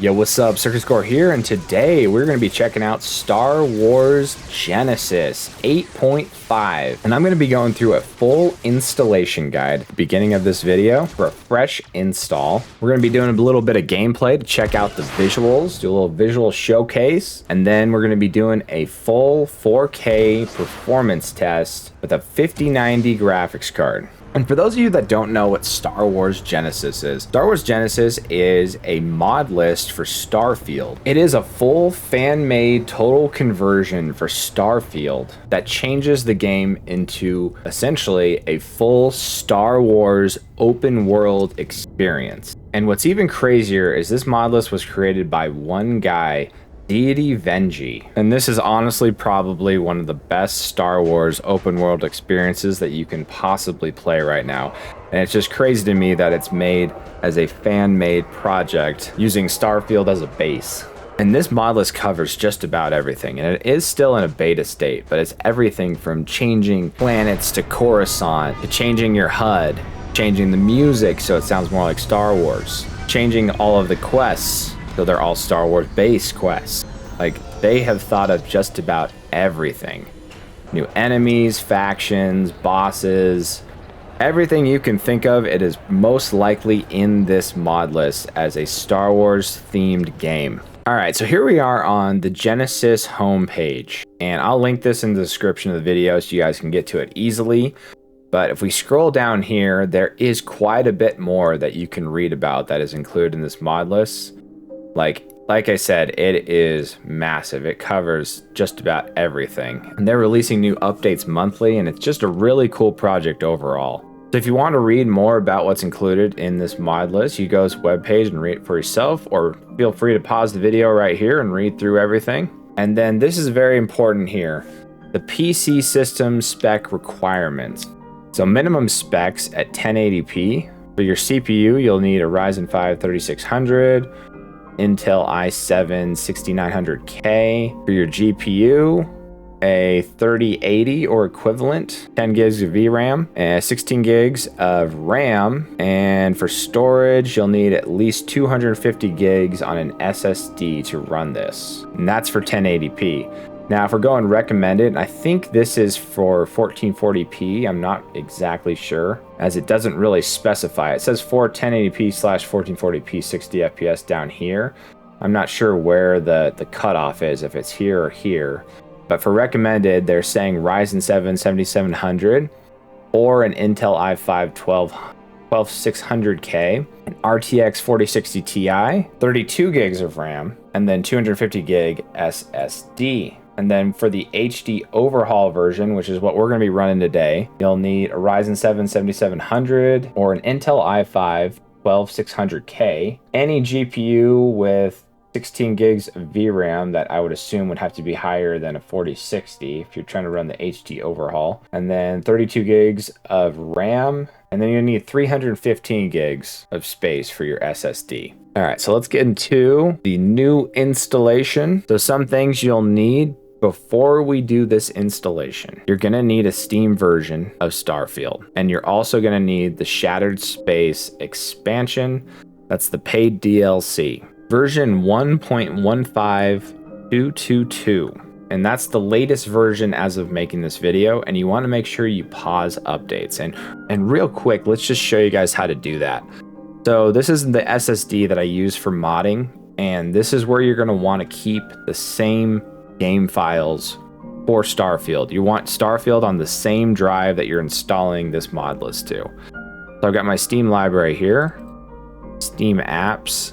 Yo, what's up? Circus Core here, and today we're going to be checking out Star Wars Genesis 8.5. And I'm going to be going through a full installation guide at the beginning of this video for a fresh install. We're going to be doing a little bit of gameplay to check out the visuals, do a little visual showcase, and then we're going to be doing a full 4K performance test with a 5090 graphics card. And for those of you that don't know what Star Wars Genesis is, Star Wars Genesis is a mod list for Starfield. It is a full fan-made total conversion for Starfield that changes the game into essentially a full Star Wars open world experience. And what's even crazier is this mod list was created by one guy, Deity Venji. And this is honestly probably one of the best Star Wars open world experiences that you can possibly play right now. And it's just crazy to me that it's made as a fan-made project using Starfield as a base. And this mod list covers just about everything, and it is still in a beta state, but it's everything from changing planets to Coruscant, to changing your HUD, changing the music so it sounds more like Star Wars, changing all of the quests so they're all Star Wars based quests. Like, they have thought of just about everything. New enemies, factions, bosses, everything you can think of, it is most likely in this mod list as a Star Wars themed game. Alright, so here we are on the Genesis homepage, and I'll link this in the description of the video so you guys can get to it easily. But if we scroll down here, there is quite a bit more that you can read about that is included in this mod list. Like I said, it is massive. It covers just about everything. And they're releasing new updates monthly, and it's just a really cool project overall. So if you want to read more about what's included in this mod list, you go to this webpage and read it for yourself, or feel free to pause the video right here and read through everything. And then this is very important here, the PC system spec requirements. So minimum specs at 1080p. For your CPU, you'll need a Ryzen 5 3600, Intel i7 6900K. For your GPU, a 3080 or equivalent, 10 gigs of VRAM, and 16 gigs of RAM. And for storage, you'll need at least 250 gigs on an SSD to run this. And that's for 1080p. Now, if we're going recommended, I think this is for 1440p. I'm not exactly sure, as it doesn't really specify. It says for 1080p/1440p 60 FPS down here. I'm not sure where the cutoff is, if it's here or here. But for recommended, they're saying Ryzen 7 7700 or an Intel i5 12600K, an RTX 4060 Ti, 32 gigs of RAM, and then 250 gig SSD. And then for the HD overhaul version, which is what we're going to be running today, you'll need a Ryzen 7 7700 or an Intel i5 12600K, any GPU with 16 gigs of VRAM that I would assume would have to be higher than a 4060 if you're trying to run the HD overhaul, and then 32 gigs of RAM, and then you need 315 gigs of space for your SSD. All right, so let's get into the new installation. So some things you'll need before we do this installation. You're gonna need a Steam version of Starfield, and you're also gonna need the Shattered Space expansion. That's the paid DLC. Version 1.15222. And that's the latest version as of making this video, and you want to make sure you pause updates. And real quick, let's just show you guys how to do that. So this is the SSD that I use for modding, and this is where you're going to want to keep the same game files for Starfield. You want Starfield on the same drive that you're installing this mod list to. So I've got my Steam library here, Steam apps,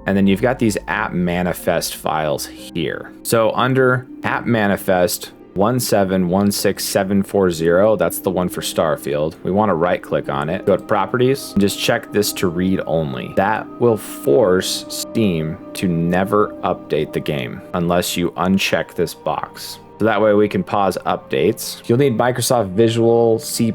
and then you've got these app manifest files here. So under app manifest 1716740, that's the one for Starfield. We want to right click on it, go to properties, and just check this to read only. That will force Steam to never update the game unless you uncheck this box. So that way we can pause updates. You'll need Microsoft Visual C++,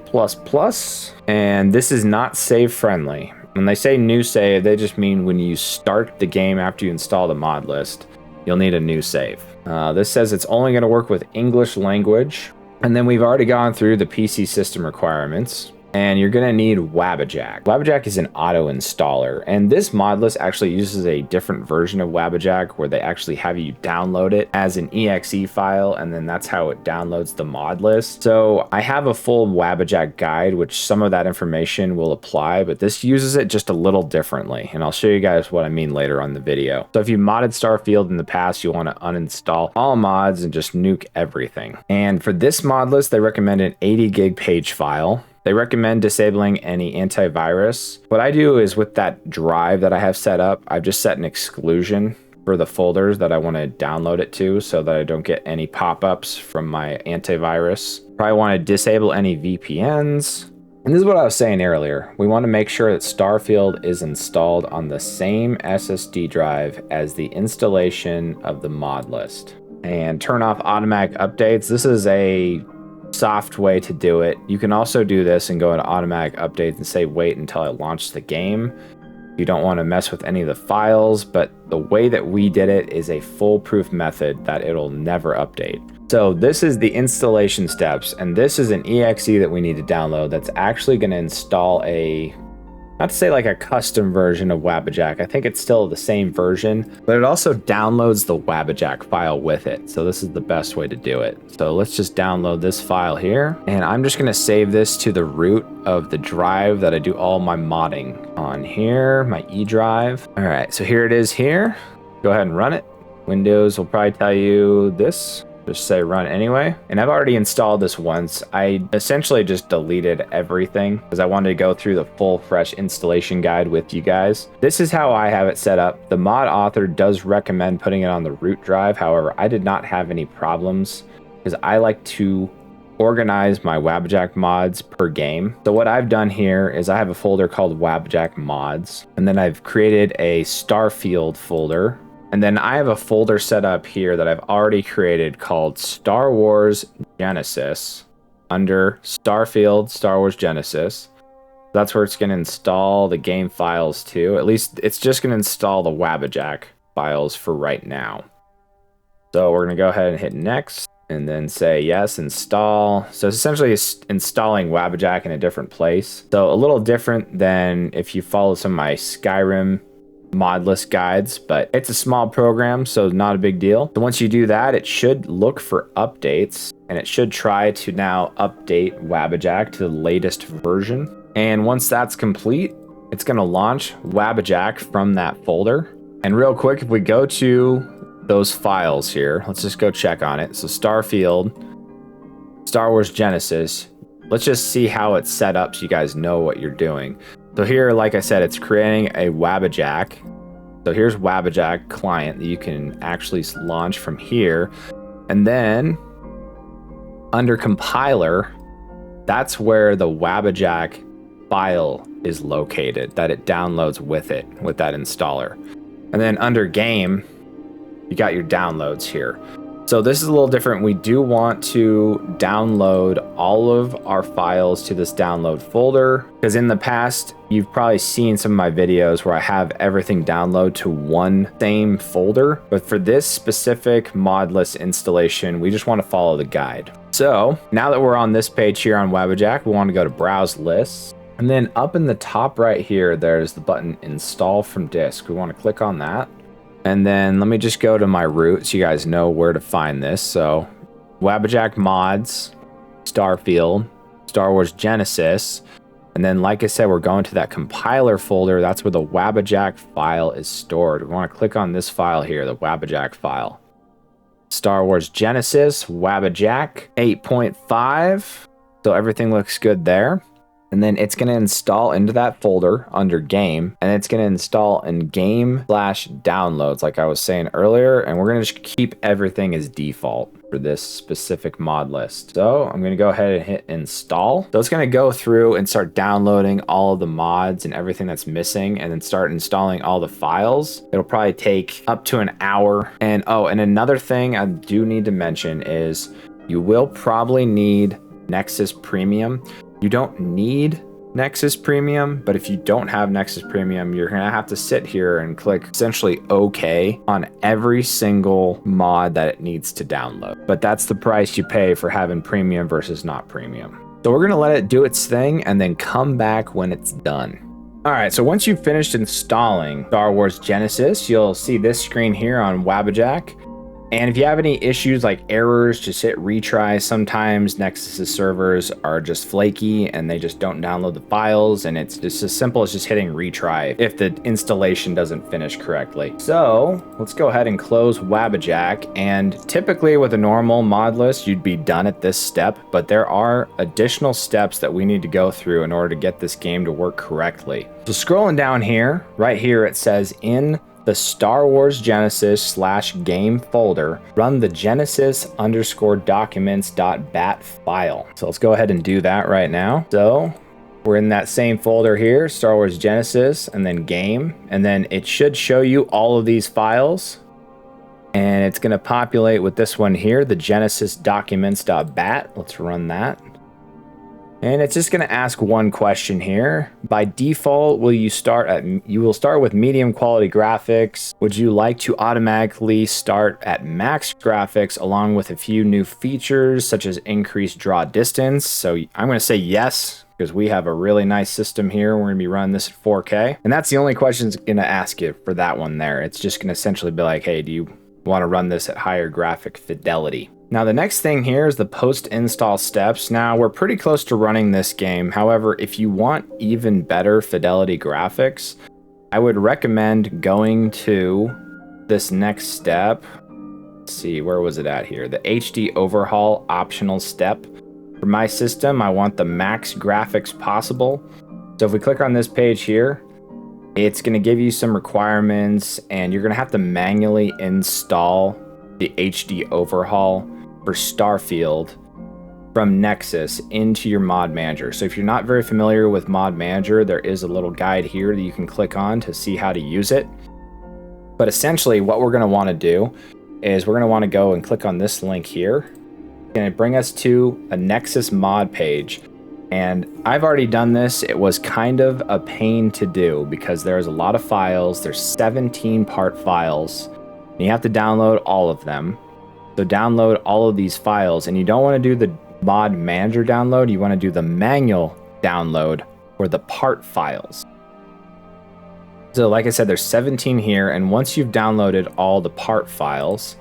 and this is not save friendly. When they say new save, they just mean when you start the game after you install the mod list, you'll need a new save. This says it's only going to work with English language. And then we've already gone through the PC system requirements. And you're gonna need Wabbajack. Wabbajack is an auto installer, and this mod list actually uses a different version of Wabbajack where they actually have you download it as an exe file, and then that's how it downloads the mod list. So I have a full Wabbajack guide, which some of that information will apply, but this uses it just a little differently, and I'll show you guys what I mean later on in the video. So if you modded Starfield in the past, you want to uninstall all mods and just nuke everything. And for this mod list, they recommend an 80 gig page file. They recommend disabling any antivirus. What I do is with that drive that I have set up, I've just set an exclusion for the folders that I want to download it to so that I don't get any pop-ups from my antivirus. Probably want to disable any VPNs. And this is what I was saying earlier. We want to make sure that Starfield is installed on the same SSD drive as the installation of the mod list. And turn off automatic updates. This is a soft way to do it. You can also do this and go into automatic updates and say wait until I launch the game. You don't want to mess with any of the files, but the way that we did it is a foolproof method that it'll never update. So this is the installation steps, and this is an exe that we need to download that's actually going to install a, not to say like a custom version of Wabbajack. I think it's still the same version, but it also downloads the Wabbajack file with it. So this is the best way to do it. So let's just download this file here. And I'm just gonna save this to the root of the drive that I do all my modding on here, my E drive. All right, so here it is here. Go ahead and run it. Windows will probably tell you this. Just say run anyway. And I've already installed this once. I essentially just deleted everything because I wanted to go through the full fresh installation guide with you guys. This is how I have it set up. The mod author does recommend putting it on the root drive. However, I did not have any problems because I like to organize my Wabbajack mods per game. So what I've done here is I have a folder called Wabbajack mods, and then I've created a Starfield folder. And then I have a folder set up here that I've already created called Star Wars Genesis under Starfield, Star Wars Genesis. That's where it's going to install the game files to. At least it's just going to install the Wabbajack files for right now. So we're going to go ahead and hit next and then say yes, install. So it's essentially installing Wabbajack in a different place. So a little different than if you follow some of my Skyrim mod list guides, but it's a small program, so not a big deal. So once you do that, it should look for updates, and it should try to now update Wabbajack to the latest version. And once that's complete, it's going to launch Wabbajack from that folder. And real quick, if we go to those files here, let's just go check on it. So Starfield, Star Wars Genesis, let's just see how it's set up so you guys know what you're doing. So here, like I said, it's creating a Wabbajack. So here's Wabbajack client that you can actually launch from here. And then under compiler, that's where the Wabbajack file is located that it downloads with it, with that installer. And then under game, you got your downloads here. So this is a little different. We do want to download all of our files to this download folder, because in the past, you've probably seen some of my videos where I have everything download to one same folder. But for this specific mod list installation, we just want to follow the guide. So now that we're on this page here on Wabbajack, we want to go to Browse Lists. And then up in the top right here, there's the button Install from Disk. We want to click on that. And then let me just go to my root so you guys know where to find this. So Wabbajack mods, Starfield, Star Wars Genesis. And then, like I said, we're going to that compiler folder. That's where the Wabbajack file is stored. We want to click on this file here, the Wabbajack file. Star Wars Genesis, Wabbajack 8.5. So everything looks good there. And then it's going to install into that folder under game, and it's going to install in game/downloads like I was saying earlier. And we're going to just keep everything as default for this specific mod list. So I'm going to go ahead and hit install. So it's going to go through and start downloading all of the mods and everything that's missing, and then start installing all the files. It'll probably take up to an hour. And oh, and another thing I do need to mention is you will probably need Nexus Premium. You don't need Nexus Premium, but if you don't have Nexus Premium, you're gonna have to sit here and click essentially OK on every single mod that it needs to download. But that's the price you pay for having Premium versus not Premium. So we're gonna let it do its thing and then come back when it's done. All right, so once you've finished installing Star Wars Genesis, you'll see this screen here on Wabbajack. And if you have any issues like errors, just hit retry. Sometimes Nexus's servers are just flaky and they just don't download the files, and it's just as simple as just hitting retry if the installation doesn't finish correctly. So let's go ahead and close Wabbajack. And typically with a normal mod list, you'd be done at this step, but there are additional steps that we need to go through in order to get this game to work correctly. So scrolling down here, right here, it says in the Star Wars Genesis /game folder, run the Genesis_documents.bat file. So let's go ahead and do that right now. So we're in that same folder here, Star Wars Genesis, and then game, and then it should show you all of these files. And it's gonna populate with this one here, the Genesis documents.bat. Let's run that. And it's just going to ask one question here. By default, you will start with medium quality graphics. Would you like to automatically start at max graphics along with a few new features such as increased draw distance? So I'm going to say yes, because we have a really nice system here. We're going to be running this at 4K. And that's the only question it's going to ask you for that one there. It's just going to essentially be like, hey, do you want to run this at higher graphic fidelity? Now the next thing here is the post-install steps. Now we're pretty close to running this game. However, if you want even better fidelity graphics, I would recommend going to this next step. Let's see, where was it at here? The HD overhaul optional step. For my system, I want the max graphics possible. So if we click on this page here, it's going to give you some requirements, and you're going to have to manually install the HD overhaul for Starfield from Nexus into your mod manager. So if you're not very familiar with mod manager, there is a little guide here that you can click on to see how to use it. But essentially what we're going to want to do is we're going to want to go and click on this link here. It's going to bring us to a Nexus mod page. And I've already done this. It was kind of a pain to do because there's a lot of files. There's 17 part files. And you have to download all of them. So download all of these files, and you don't want to do the mod manager download. You want to do the manual download for the part files. So like I said, there's 17 here, and once you've downloaded all the part files,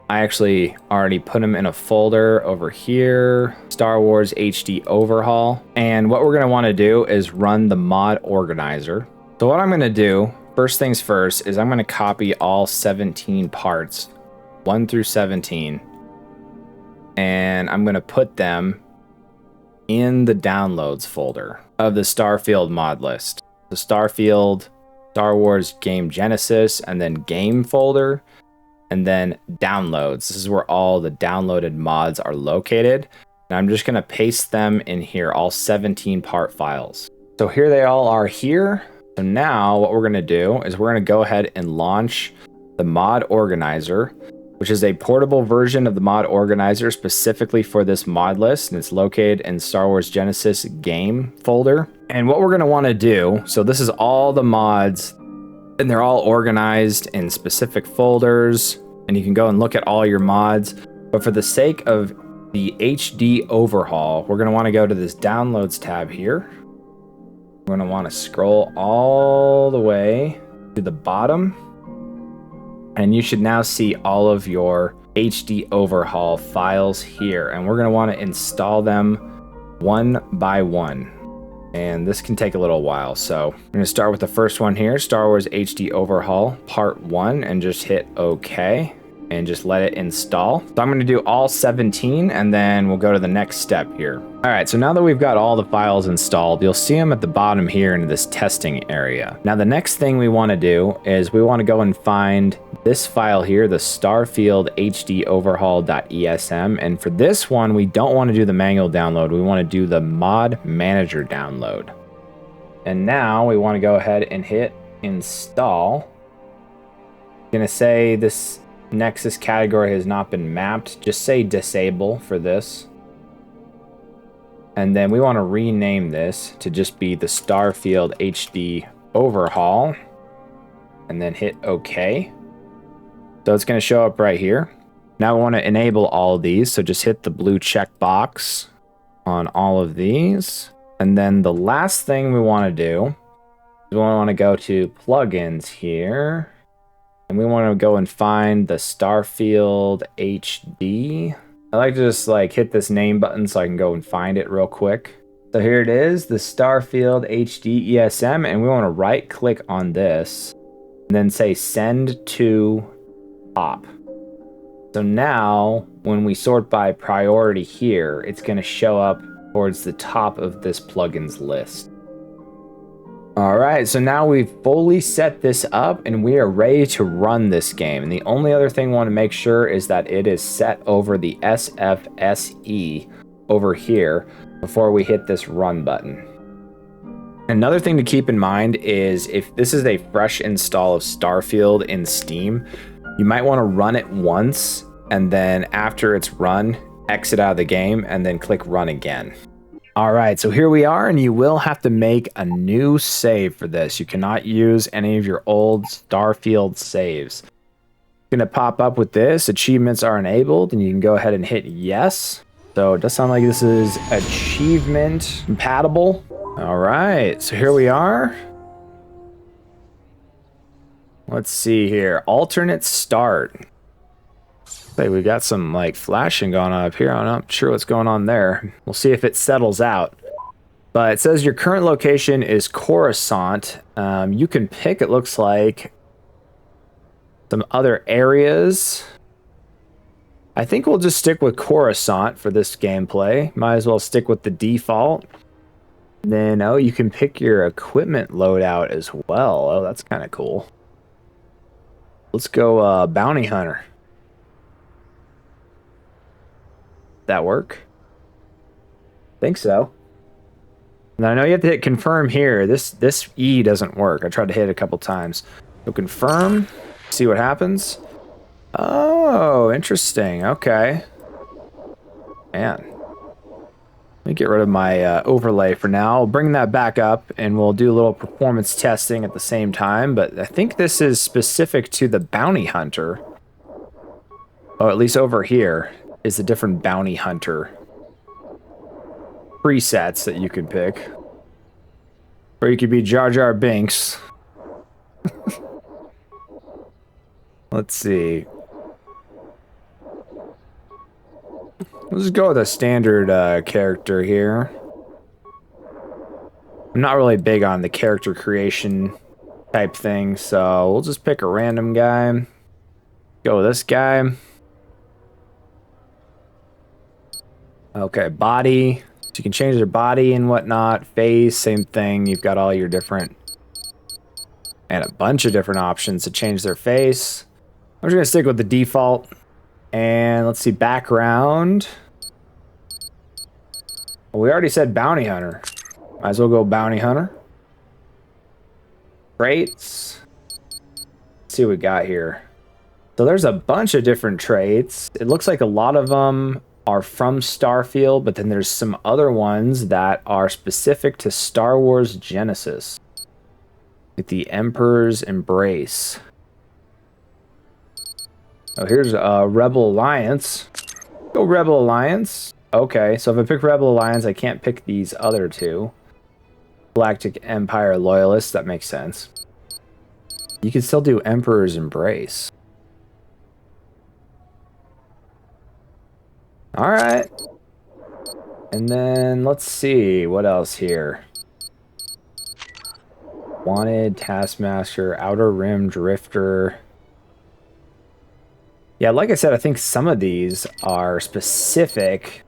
I actually already put them in a folder over here, Star Wars HD overhaul. And what we're going to want to do is run the mod organizer. So what I'm going to do, first things first, is I'm going to copy all 17 parts, 1 through 17, and I'm going to put them in the downloads folder of the Starfield mod list. The Starfield, Star Wars Game Genesis, and then game folder, and then downloads. This is where all the downloaded mods are located. And I'm just going to paste them in here, all 17 part files. So here they all are here. So now what we're going to do is we're going to go ahead and launch the mod organizer, which is a portable version of the mod organizer specifically for this mod list, and it's located in Star Wars Genesis game folder. And what we're going to want to do, so this is all the mods, and they're all organized in specific folders, and you can go and look at all your mods. But for the sake of the HD overhaul, we're going to want to go to this downloads tab here. We're going to want to scroll all the way to the bottom. And you should now see all of your HD overhaul files here. And we're going to want to install them one by one. And this can take a little while. So I'm going to start with the first one here, Star Wars HD Overhaul Part 1, and just hit OK. And just let it install. So I'm going to do all 17, and then we'll go to the next step here. All right, so now that we've got all the files installed, you'll see them at the bottom here in this testing area. Now the next thing we want to do is we want to go and find this file here, the Starfield HD Overhaul.esm. And for this one, we don't want to do the manual download. We want to do the mod manager download. And now we want to go ahead and hit install. I'm going to say this Nexus category has not been mapped. Just say disable for this. And then we want to rename this to just be the Starfield HD Overhaul. And then hit OK. So it's going to show up right here. Now we want to enable all of these. So just hit the blue check box on all of these. And then the last thing we want to do is we want to go to plugins here. And we want to go and find the Starfield HD. I like to just like hit this name button so I can go and find it real quick. So here it is, the Starfield HD ESM, and we want to right click on this and then say send to top. So now when we sort by priority here, it's going to show up towards the top of this plugins list. All right, so now we've fully set this up and we are ready to run this game. And the only other thing we want to make sure is that it is set over the SFSE over here before we hit this run button. Another thing to keep in mind is if this is a fresh install of Starfield in Steam, you might want to run it once and then after it's run, exit out of the game and then click run again. All right, so here we are, and you will have to make a new save for this. You cannot use any of your old Starfield saves. It's going to pop up with this, achievements are enabled, and you can go ahead and hit yes. So it does sound like this is achievement compatible. All right, so here we are. Let's see here, alternate start. Hey, we got some like flashing going on up here. I'm not sure what's going on there. We'll see if it settles out. But it says your current location is Coruscant. You can pick, it looks like, some other areas. I think we'll just stick with Coruscant for this gameplay. Might as well stick with the default. Then, oh, you can pick your equipment loadout as well. Oh, that's kind of cool. Let's go Bounty Hunter. That work? Think so. Now I know you have to hit confirm here. This E doesn't work. I tried to hit it a couple times. So confirm, see what happens. Oh, interesting. Okay. Man. Let me get rid of my overlay for now. I'll bring that back up and we'll do a little performance testing at the same time. But I think this is specific to the bounty hunter. Oh, at least over here is a different bounty hunter presets that you can pick. Or you could be Jar Jar Binks. Let's see. Let's just go with a standard character here. I'm not really big on the character creation type thing, so we'll just pick a random guy. Go with this guy. Okay, body. So you can change their body and whatnot. Face, same thing. You've got all your different... and a bunch of different options to change their face. I'm just going to stick with the default. And let's see, background. Well, we already said bounty hunter. Might as well go bounty hunter. Traits. Let's see what we got here. So there's a bunch of different traits. It looks like a lot of them are from Starfield, but then there's some other ones that are specific to Star Wars Genesis. Like the Emperor's Embrace. Oh, here's Rebel Alliance. Go Rebel Alliance. Okay, so if I pick Rebel Alliance, I can't pick these other two. Galactic Empire Loyalists, that makes sense. You can still do Emperor's Embrace. All right. And then let's see what else here. Wanted, Taskmaster, Outer Rim, Drifter. Yeah, like I said, I think some of these are specific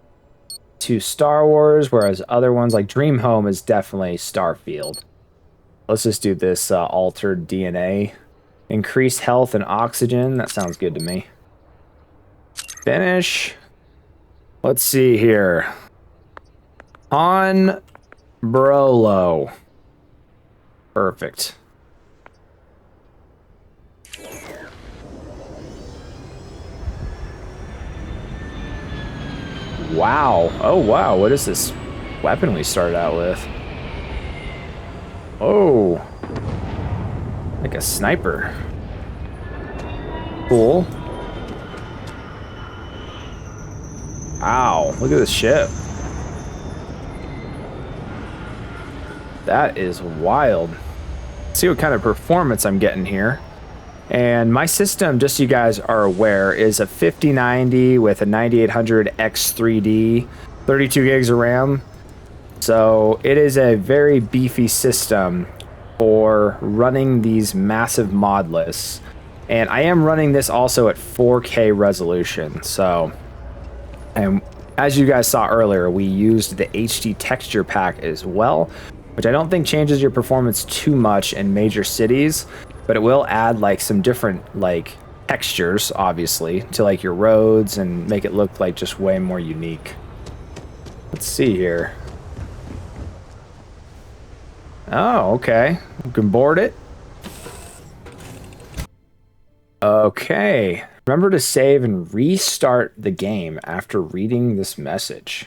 to Star Wars, whereas other ones like Dream Home is definitely Starfield. Let's just do this altered DNA. Increase health and oxygen. That sounds good to me. Finish. Let's see here. On Brolo. Perfect. Wow. Oh, wow. What is this weapon we started out with? Oh. Like a sniper. Cool. Wow. Look at this ship. That is wild. Let's see what kind of performance I'm getting here. And my system, just so you guys are aware, is a 5090 with a 9800 X3D, 32 gigs of RAM. So it is a very beefy system for running these massive mod lists. And I am running this also at 4K resolution. So, and as you guys saw earlier, we used the HD texture pack as well, which I don't think changes your performance too much in major cities, but it will add like some different like textures, obviously, to like your roads and make it look like just way more unique. Let's see here. Oh, okay. We can board it. Okay. Remember to save and restart the game after reading this message.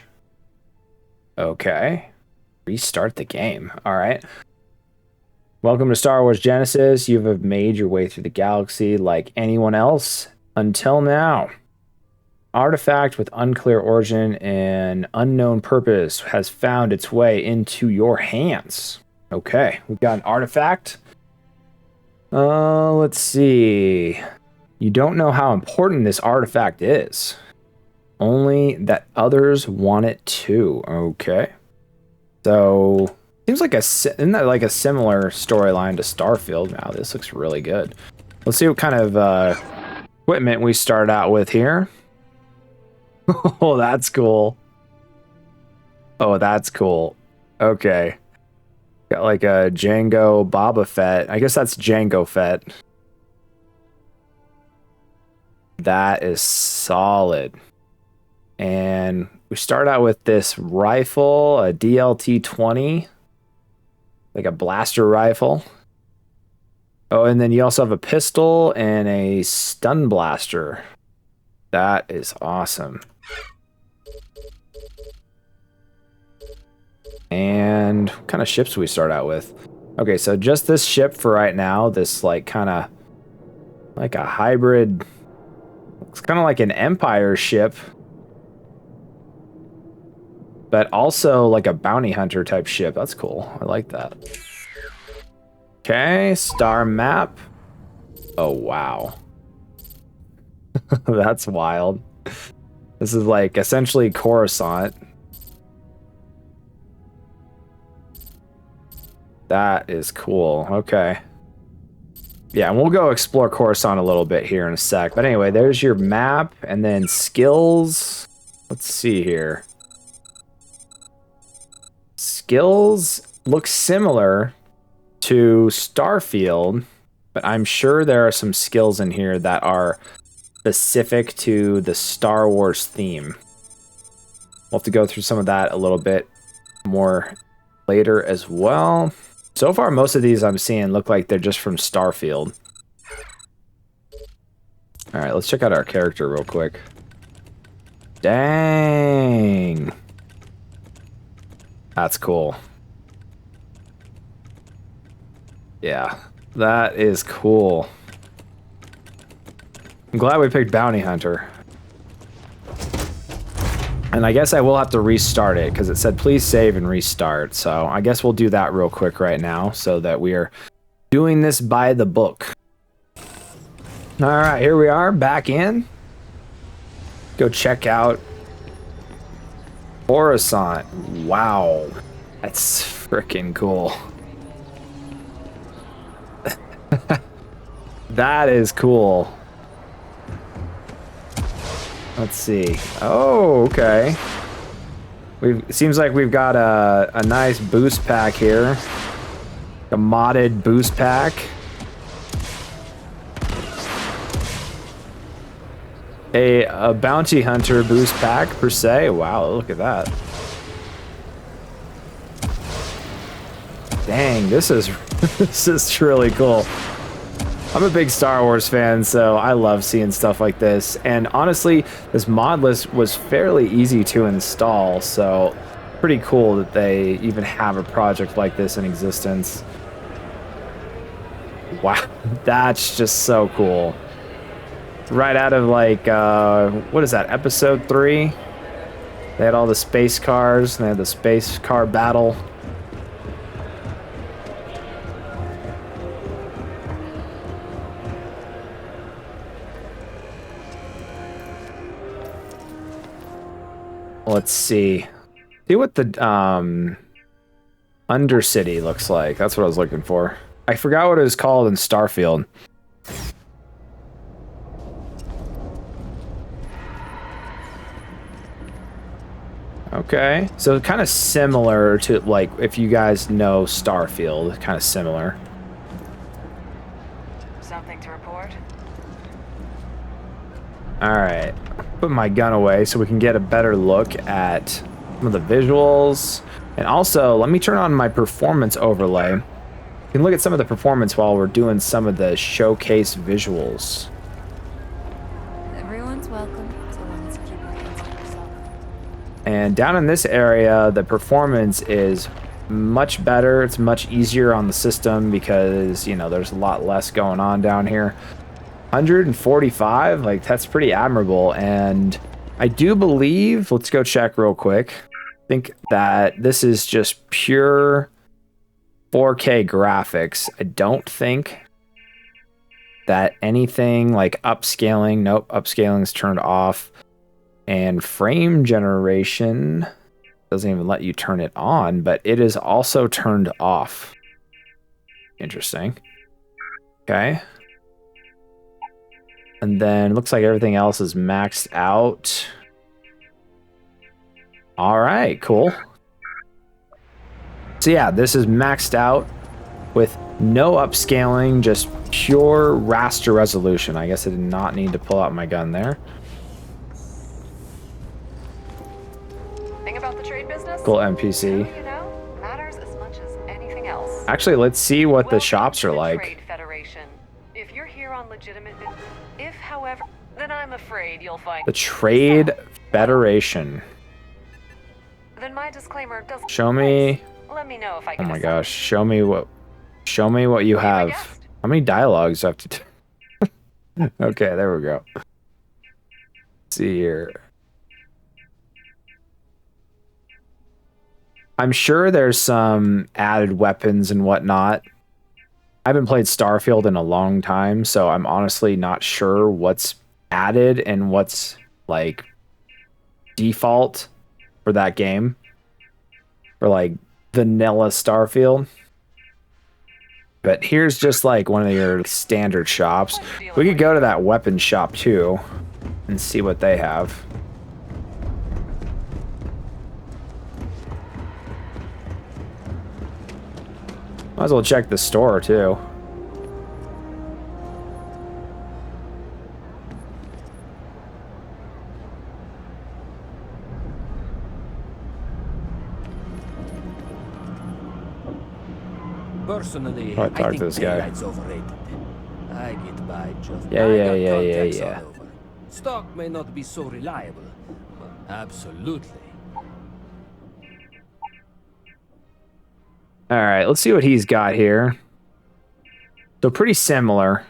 Okay. Restart the game. All right. Welcome to Star Wars Genesis. You have made your way through the galaxy like anyone else until now. Artifact with unclear origin and unknown purpose has found its way into your hands. Okay, we've got an artifact. Let's see. You don't know how important this artifact is. Only that others want it too. Okay. So, seems like isn't that like a similar storyline to Starfield? Wow, this looks really good. Let's see what kind of equipment we start out with here. Oh, that's cool. Oh, that's cool. Okay. Got like a Jango Boba Fett. I guess that's Jango Fett. That is solid. And we start out with this rifle, a DLT-20. Like a blaster rifle. Oh, and then you also have a pistol and a stun blaster. That is awesome. And what kind of ships do we start out with? Okay, so just this ship for right now. This like kind of like a hybrid. It's kind of like an Empire ship. But also like a bounty hunter type ship. That's cool. I like that. Okay, star map. Oh, wow. That's wild. This is like essentially Coruscant. That is cool. Okay. Yeah, and we'll go explore Coruscant a little bit here in a sec. But anyway, there's your map and then skills. Let's see here. Skills look similar to Starfield, but I'm sure there are some skills in here that are specific to the Star Wars theme. We'll have to go through some of that a little bit more later as well. So far, most of these I'm seeing look like they're just from Starfield. All right, let's check out our character real quick. Dang. That's cool. Yeah, that is cool. I'm glad we picked Bounty Hunter. And I guess I will have to restart it because it said please save and restart. So I guess we'll do that real quick right now so that we are doing this by the book. All right, here we are back in. Go check out Coruscant. Wow, that's freaking cool. That is cool. Let's see. Oh, okay. It seems like we've got a nice boost pack here. A modded boost pack. A bounty hunter boost pack per se. Wow, look at that. Dang, this is this is really cool. I'm a big Star Wars fan, so I love seeing stuff like this. And honestly, this mod list was fairly easy to install, so pretty cool that they even have a project like this in existence. Wow, that's just so cool. Right out of like, what is that, episode 3? They had all the space cars, and they had the space car battle. Let's see. See what the Undercity looks like. That's what I was looking for. I forgot what it was called in Starfield. Okay, so kind of similar to, like, if you guys know Starfield, kind of similar. Something to report? Alright, put my gun away so we can get a better look at some of the visuals. And also, let me turn on my performance overlay. You can look at some of the performance while we're doing some of the showcase visuals. Everyone's welcome, so long as you keep your hands on yourself. And down in this area, the performance is much better. It's much easier on the system because, you know, there's a lot less going on down here. 145, like, that's pretty admirable. And I do believe, let's go check real quick. I think that this is just pure 4K graphics. I don't think that anything like upscaling, nope, upscaling's turned off. And frame generation doesn't even let you turn it on, but it is also turned off. Interesting. Okay. And then looks like everything else is maxed out. All right, cool. So yeah, this is maxed out with no upscaling, just pure raster resolution. I guess I did not need to pull out my gun there. Think about the trade business? Cool NPC. Who you know matters as much as anything else. Actually, let's see what the Welcome shops to are the like. Trade Federation. If you're here on legitimate business, if however, then I'm afraid you'll find The Trade Federation. Then my disclaimer doesn't. Show me. Let me know if I Oh can. my gosh, show me what you have. How many dialogues do I have to do? Okay, there we go. Let's see here. I'm sure there's some added weapons and whatnot. I haven't played Starfield in a long time, so I'm honestly not sure what's added and what's like default for that game. For like vanilla Starfield. But here's just like one of your standard shops. We could go to that weapon shop too and see what they have. Might as well check the store too. Personally, Probably talk I to think this guy. daylight's overrated. I get by just. Yeah, I yeah, got yeah, yeah, contacts yeah. all over. Stock may not be so reliable, but absolutely. All right, let's see what he's got here. So pretty similar.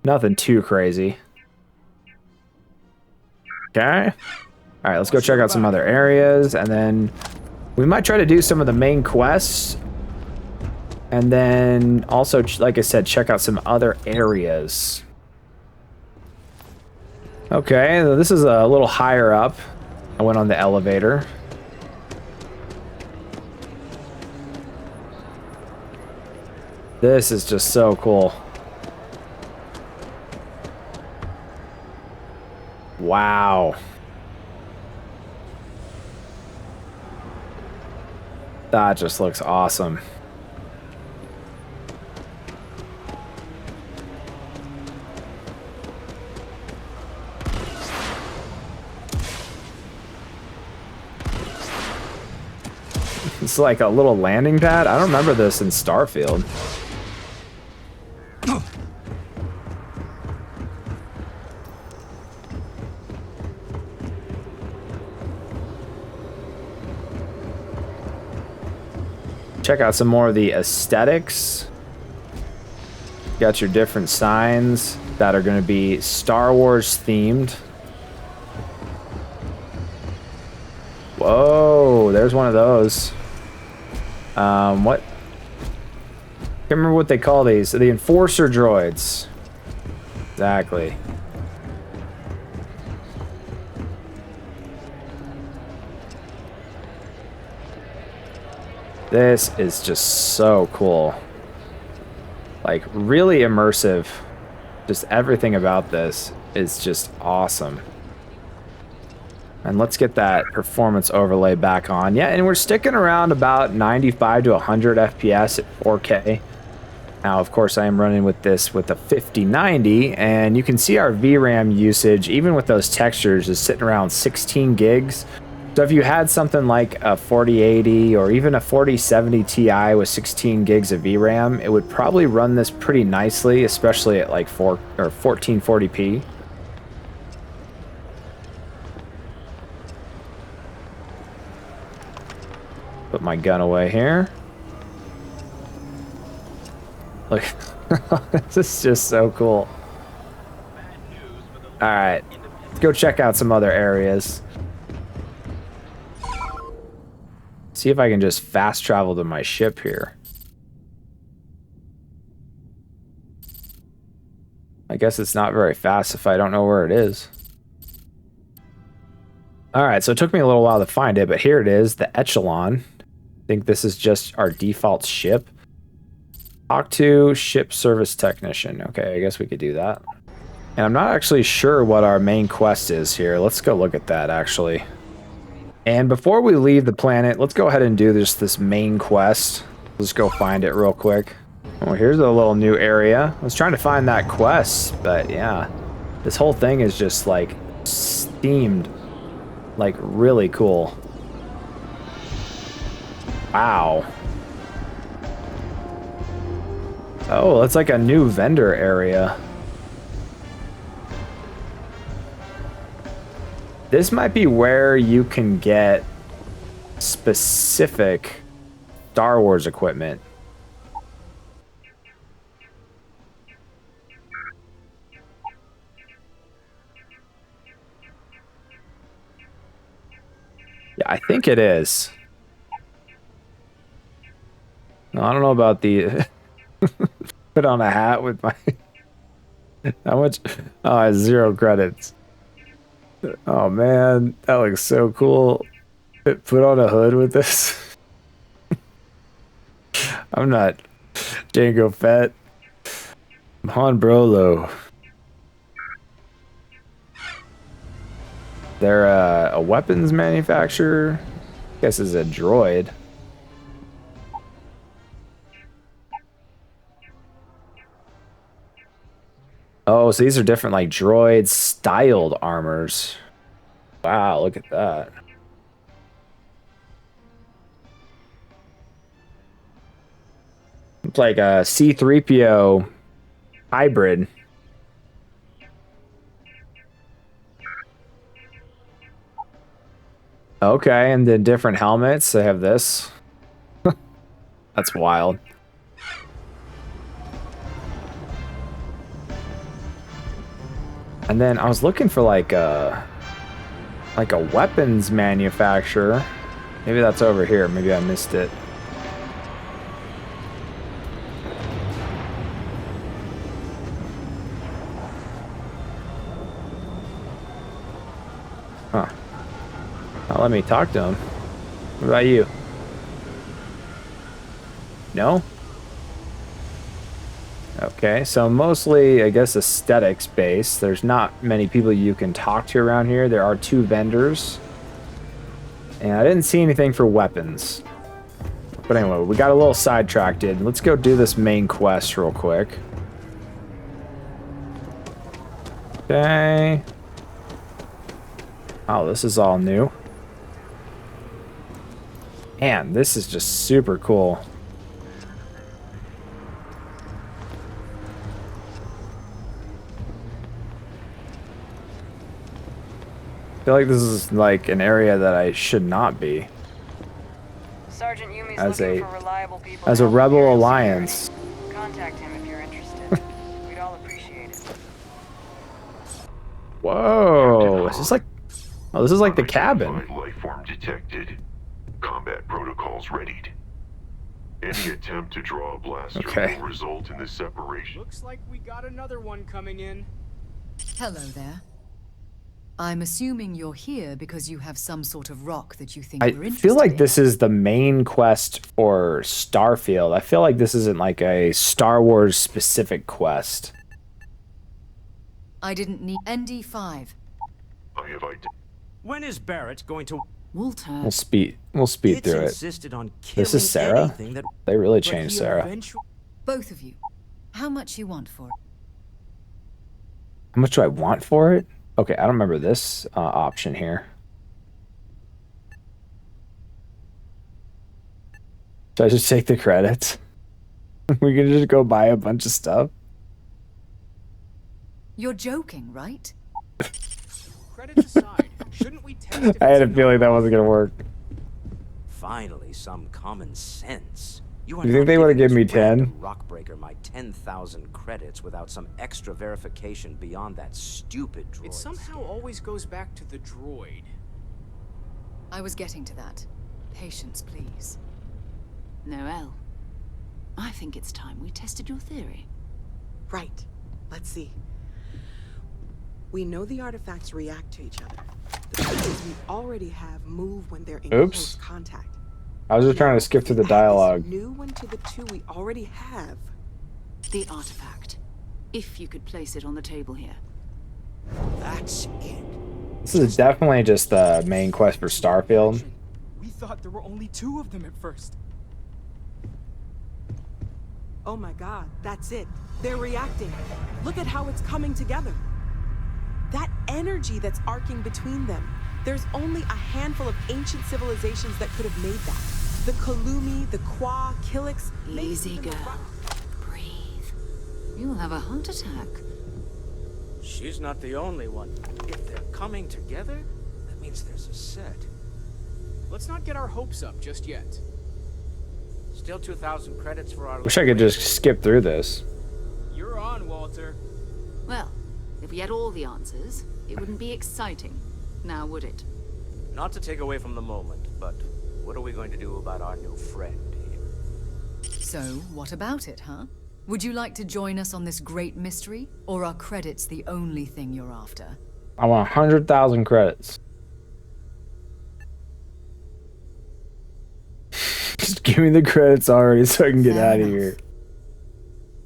Nothing too crazy. Okay. All right, let's go check out some other areas, and then we might try to do some of the main quests. And then also, like I said, check out some other areas. Okay, so this is a little higher up. I went on the elevator. This is just so cool. Wow. That just looks awesome. It's like a little landing pad. I don't remember this in Starfield. Check out some more of the aesthetics. Got your different signs that are going to be Star Wars themed. Whoa, there's one of those. What? Can't remember what they call these. The Enforcer droids. Exactly. This is just so cool. Like, really immersive. Just everything about this is just awesome. And let's get that performance overlay back on. Yeah, and we're sticking around about 95 to 100 FPS at 4K. Now, of course, I am running with this with a 5090, and you can see our VRAM usage, even with those textures, is sitting around 16 gigs. So if you had something like a 4080 or even a 4070 Ti with 16 gigs of VRAM, it would probably run this pretty nicely, especially at like 1440p. Put my gun away here. Look, this is just so cool. All right, let's go check out some other areas. See if I can just fast travel to my ship here. I guess it's not very fast if I don't know where it is. All right, so it took me a little while to find it, but here it is, the Echelon. I think this is just our default ship. Talk to ship service technician. Okay, I guess we could do that. And I'm not actually sure what our main quest is here. Let's go look at that, actually. And before we leave the planet, let's go ahead and do this main quest. Let's go find it real quick. Oh, here's a little new area. I was trying to find that quest, but yeah. This whole thing is just like themed, like really cool. Wow. Oh, that's like a new vendor area. This might be where you can get specific Star Wars equipment. Yeah, I think it is. No, I don't know about the put on a hat with my how much? Oh, 0 credits. Oh man, that looks so cool. Put on a hood with this. I'm not Jango Fett. I'm Han Brolo. They're a weapons manufacturer. I guess is a droid. Oh, so these are different, like, droid styled armors. Wow, look at that. It's like a C-3PO hybrid. Okay, and then different helmets. They have this. That's wild. And then I was looking for like a weapons manufacturer. Maybe that's over here. Maybe I missed it. Huh. Now let me talk to him. What about you? No? Okay, so mostly, I guess, aesthetics based. There's not many people you can talk to around here. There are 2 vendors. And I didn't see anything for weapons. But anyway, we got a little sidetracked. Let's go do this main quest real quick. Okay. Oh, this is all new. Man, this is just super cool. I feel like this is like an area that I should not be. Sergeant Yumi's As looking a for reliable people as to a help rebel Imperial alliance. security. Contact him if you're interested. We'd all appreciate it. Whoa! Is this like? Oh, this is like the cabin. Life form detected. Combat protocols readied. Any attempt to draw a blaster Okay. will result in the separation. Looks like we got another one coming in. Hello there. I'm assuming you're here because you have some sort of rock that you think I we're interested feel like in. this is the main quest for Starfield. I feel like this isn't like a Star Wars specific quest. I didn't need ND5. I have ID. When is Barrett going to... Walter. We'll speed It's through it. insisted on killing This is Sarah? anything that... They really but changed he'll Sarah. eventually- Both of you. How much you want for it? How much do I want for it? Okay, I don't remember this option here. Should I just take the credits? We can just go buy a bunch of stuff. You're joking, right? Credits aside, shouldn't we test if I had a it's feeling that wasn't gonna work. Finally, some common sense. You think they would've given me 10? Rockbreaker my 10,000 credits without some extra verification beyond that stupid droid. It somehow always goes back to the droid. I was getting to that. Patience, please. Noel, I think it's time we tested your theory. Right. Let's see. We know the artifacts react to each other. The pieces we already have move when they're in close contact. I was just trying to skip through the dialogue. New one to the two we already have. The artifact. If you could place it on the table here. That's it. This is definitely just the main quest for Starfield. We thought there were only 2 of them at first. Oh my god, that's it. They're reacting. Look at how it's coming together. That energy that's arcing between them. There's only a handful of ancient civilizations that could have made that. The Kalumi, the Kwa, Kilix. Easy, girl. Breathe. You'll have a heart attack. She's not the only one. If they're coming together, that means there's a set. Let's not get our hopes up just yet. Still 2,000 credits for our... Wish I could just skip through this. You're on, Walter. Well, if we had all the answers, it wouldn't be exciting. Now, would it? Not to take away from the moment, but what are we going to do about our new friend here? So, what about it, huh? Would you like to join us on this great mystery? Or are credits the only thing you're after? I want 100,000 credits. Just give me the credits already so I can get out of here.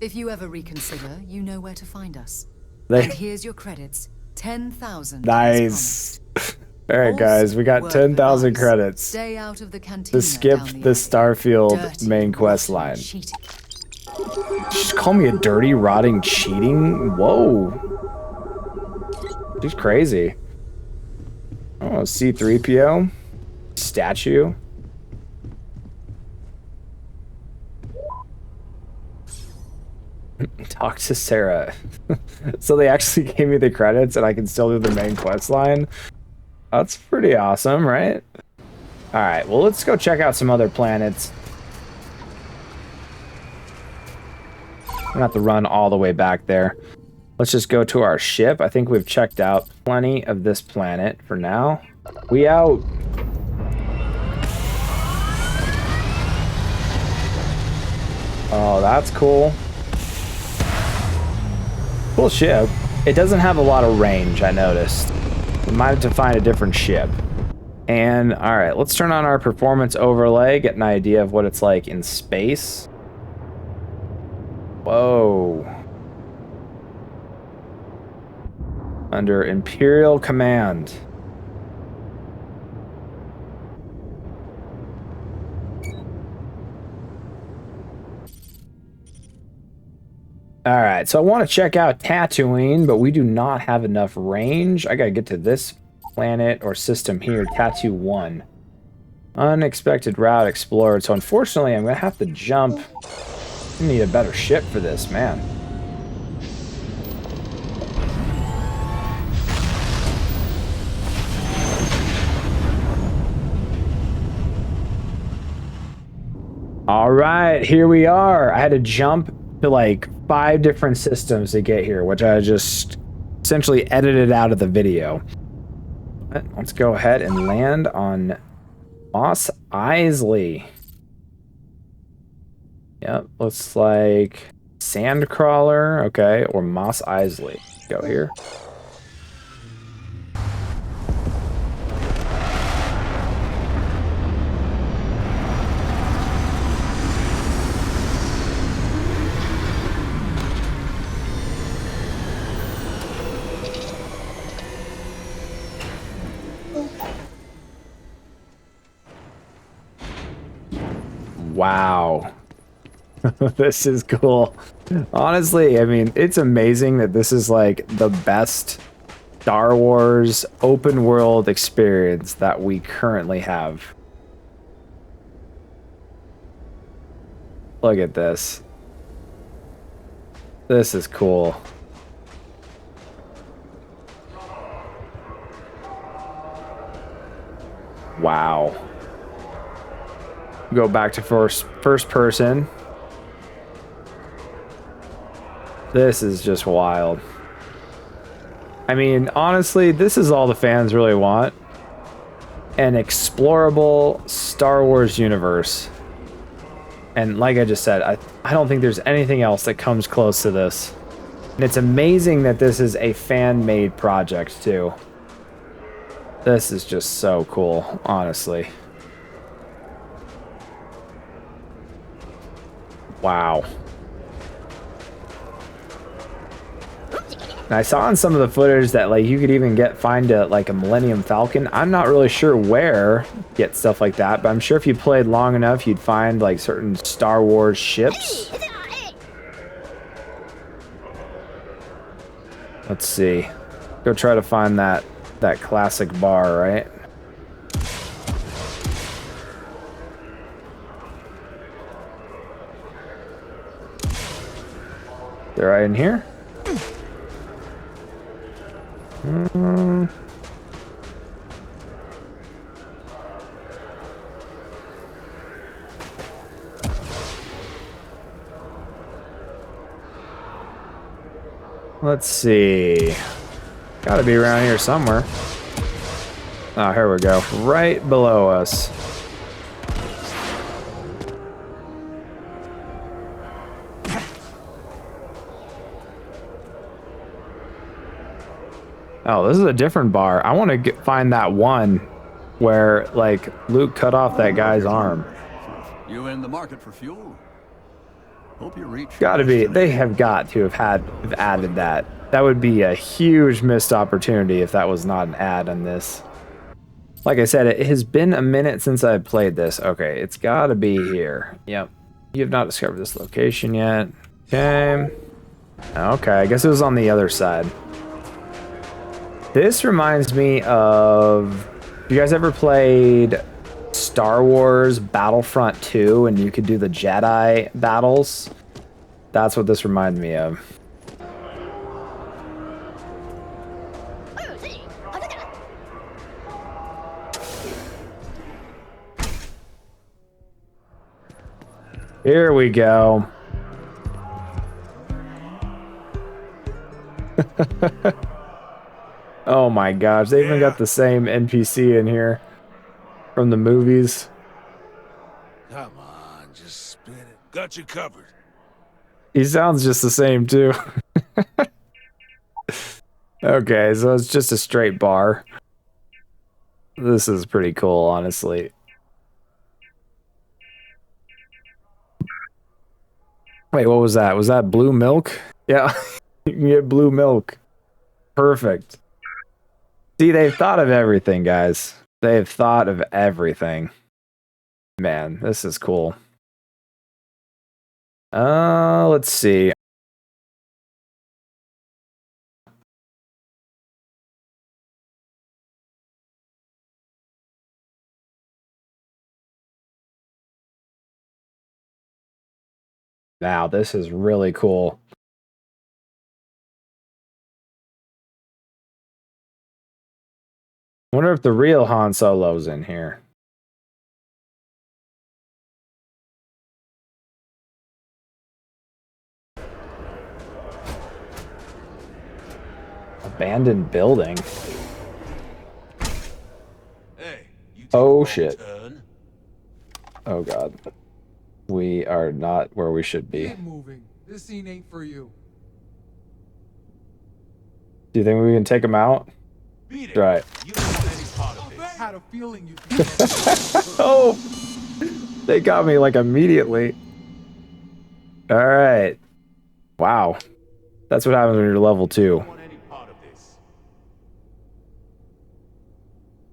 If you ever reconsider, you know where to find us. They- And here's your credits. 10,000. Nice. Alright guys, we got 10,000 credits Stay out of the cantina to skip down the alley. Starfield Dirty, main quest line. cheating. Just call me a dirty, rotting, cheating? Whoa. She's crazy. Oh, C-3PO. Statue. Talk to Sarah. So they actually gave me the credits and I can still do the main quest line. That's pretty awesome, right? Alright, well let's go check out some other planets. We don't have to run all the way back there. Let's just go to our ship. I think we've checked out plenty of this planet for now. We out. Oh, that's cool. Cool ship. It doesn't have a lot of range, I noticed. We might have to find a different ship. And, alright, let's turn on our performance overlay, get an idea of what it's like in space. Whoa. Under Imperial Command. Alright, so I want to check out Tatooine, but we do not have enough range. I gotta get to this planet or system here, Tattoo 1. Unexpected route explored. So unfortunately, I'm gonna have to jump. I need a better ship for this, man. Alright, here we are. I had to jump to like 5 different systems to get here, which I just essentially edited out of the video. Let's go ahead and land on Mos Eisley. Yep, looks like Sandcrawler, okay, or Mos Eisley. Go here. Wow. This is cool. Honestly, I mean, it's amazing that this is like the best Star Wars open world experience that we currently have. Look at this. This is cool. Wow. Go back to first person. This is just wild. I mean, honestly, this is all the fans really want. An explorable Star Wars universe. And like I just said, I don't think there's anything else that comes close to this. And it's amazing that this is a fan-made project, too. This is just so cool, honestly. Wow. And I saw in some of the footage that like you could even find a Millennium Falcon. I'm not really sure where to get stuff like that, but I'm sure if you played long enough, you'd find like certain Star Wars ships. Let's see. Go try to find that classic bar, right? They're right in here. Let's see. Gotta be around here somewhere. Oh, here we go. Right below us. Oh, this is a different bar. I want to find that one where, like, Luke cut off that guy's arm. You in the market for fuel? Hope you reach. Gotta be. They have got to have added that. That would be a huge missed opportunity if that was not an ad on this. Like I said, it has been a minute since I played this. Okay, it's gotta be here. Yep. You have not discovered this location yet. Okay. Okay, I guess it was on the other side. This reminds me of... You guys ever played Star Wars Battlefront 2 and you could do the Jedi battles? That's what this reminds me of. Here we go. Oh my gosh, they even got the same NPC in here from the movies. Come on, just spin it. Got you covered. He sounds just the same too. Okay, so it's just a straight bar. This is pretty cool, honestly. Wait, what was that? Was that blue milk? Yeah, you can get blue milk. Perfect. See, they've thought of everything, guys. They've thought of everything. Man, this is cool. Let's see. Now, this is really cool. I wonder if the real Han Solo's in here. Abandoned building. Hey, you oh shit. Turn. Oh god. We are not where we should be. Keep moving. This scene ain't for you. Do you think we can take him out? Beat it. Right. You don't want any part of I had a feeling you. Oh! They got me like immediately. Alright. Wow. That's what happens when you're level 2.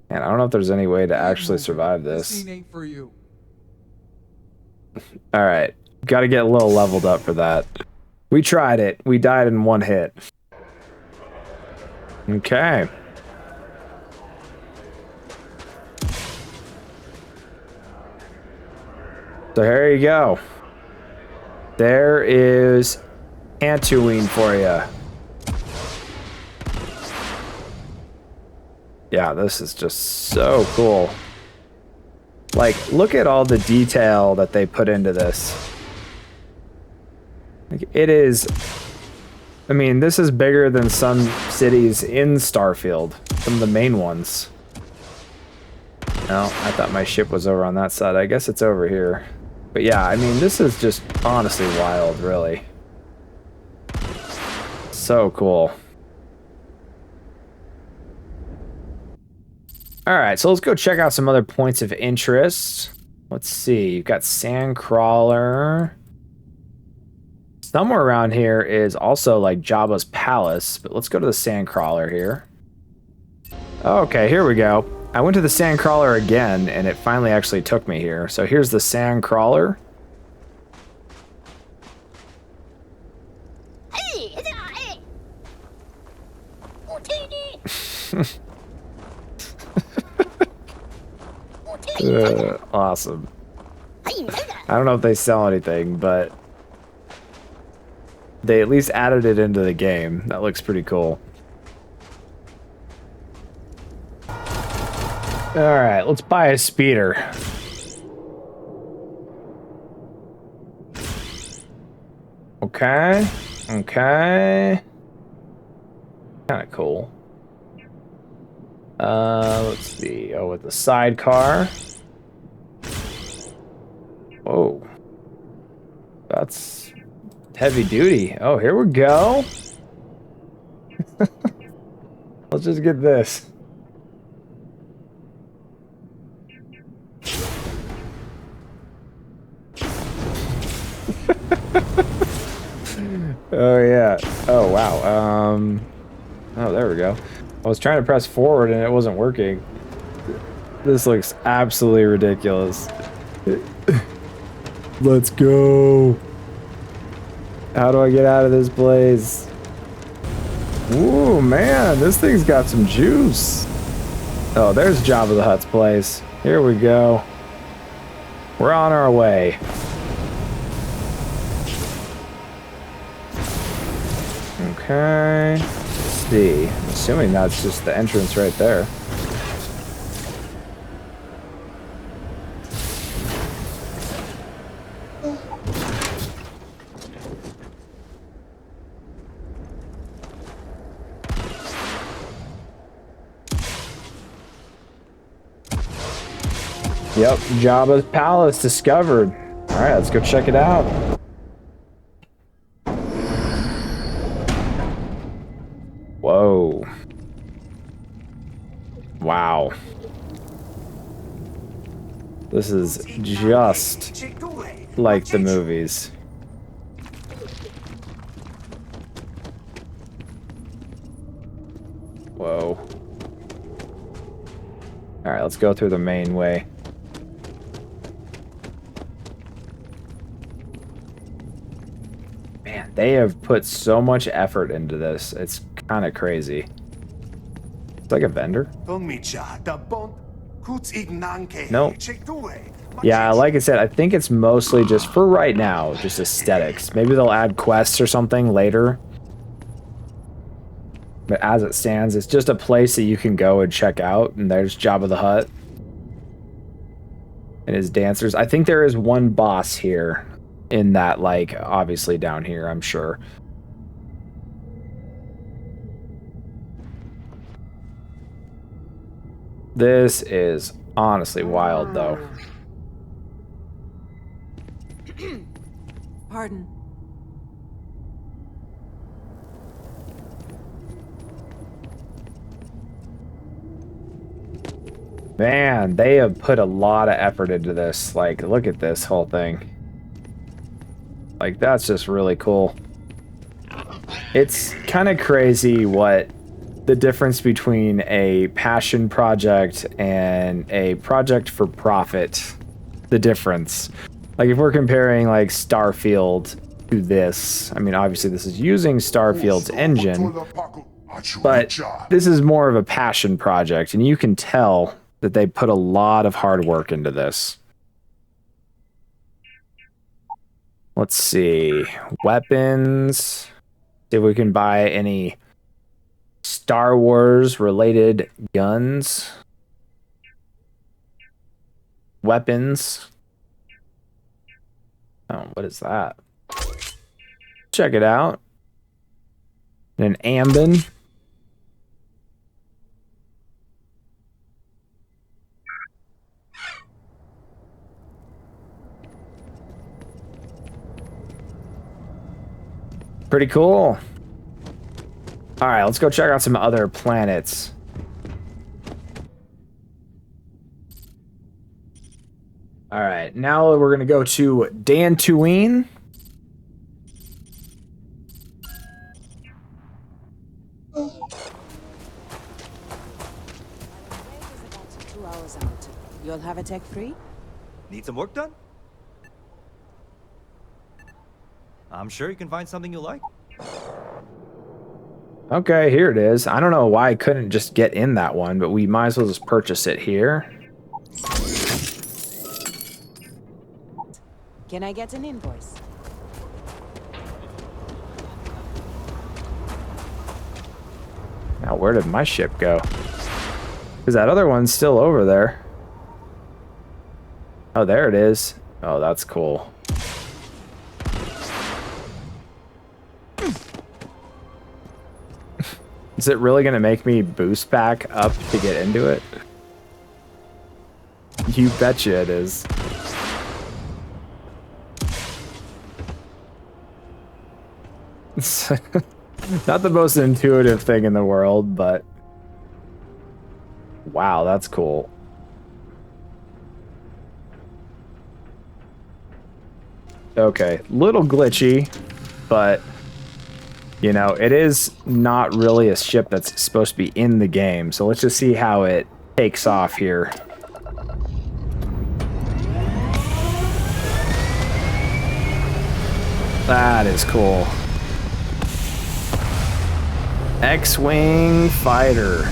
And I don't know if there's any way to actually survive This this. scene ain't for you. All right. Got to get a little leveled up for that. We tried it. We died in one hit. Okay. So here you go. There is Dantooine for you. Yeah, this is just so cool. Like, look at all the detail that they put into this. Like, it is... I mean, this is bigger than some cities in Starfield. Some of the main ones. No, I thought my ship was over on that side. I guess it's over here. But yeah, I mean, this is just honestly wild, really. So cool. Alright, so let's go check out some other points of interest. Let's see, you've got Sandcrawler. Somewhere around here is also like Jabba's palace, but let's go to the Sandcrawler here. Okay, here we go. I went to the Sandcrawler again, and it finally actually took me here. So here's the Sandcrawler. Awesome. I don't know if they sell anything, but they at least added it into the game. That looks pretty cool. Alright, let's buy a speeder. Okay. Okay. Kinda cool. Let's see. Oh, with the sidecar. Whoa. That's heavy duty. Oh, here we go. Let's just get this. Oh yeah. Oh wow. Oh, there we go. I was trying to press forward and it wasn't working. This looks absolutely ridiculous. Let's go. How do I get out of this place? Ooh, man, this thing's got some juice. Oh, there's Jabba the Hutt's place. Here we go. We're on our way. Okay. Let's see. I'm assuming that's just the entrance right there. Yep, Jabba's palace discovered. All right, let's go check it out. Whoa. Wow. This is just like the movies. Whoa. All right, let's go through the main way. Man, they have put so much effort into this. It's kind of crazy. It's like a vendor. Nope. Yeah, like I said, I think it's mostly just for right now, just aesthetics. Maybe they'll add quests or something later. But as it stands, it's just a place that you can go and check out. And there's Jabba the Hutt and his dancers. I think there is one boss here in that, like, obviously down here, I'm sure. This is honestly wild, though. Pardon. Man, they have put a lot of effort into this. Like, look at this whole thing. Like, that's just really cool. It's kind of crazy what the difference between a passion project and a project for profit, the difference. Like if we're comparing like Starfield to this, I mean, obviously this is using Starfield's engine, but this is more of a passion project, and you can tell that they put a lot of hard work into this. Let's see. Weapons. See if we can buy any Star Wars related guns. Weapons. Oh, what is that? Check it out. An ambin. Pretty cool. All right, let's go check out some other planets. All right, now we're gonna go to Dantooine. You'll have a tech free? Need some work done? I'm sure you can find something you like. Okay, here it is. I don't know why I couldn't just get in that one, but we might as well just purchase it here. Can I get an invoice? Now, where did my ship go? Because that other one's still over there. Oh, there it is. Oh, that's cool. Is it really going to make me boost back up to get into it? You betcha it is. It's not the most intuitive thing in the world, but wow, that's cool. Okay, little glitchy, but you know, it is not really a ship that's supposed to be in the game, so let's just see how it takes off here. That is cool. X-Wing fighter.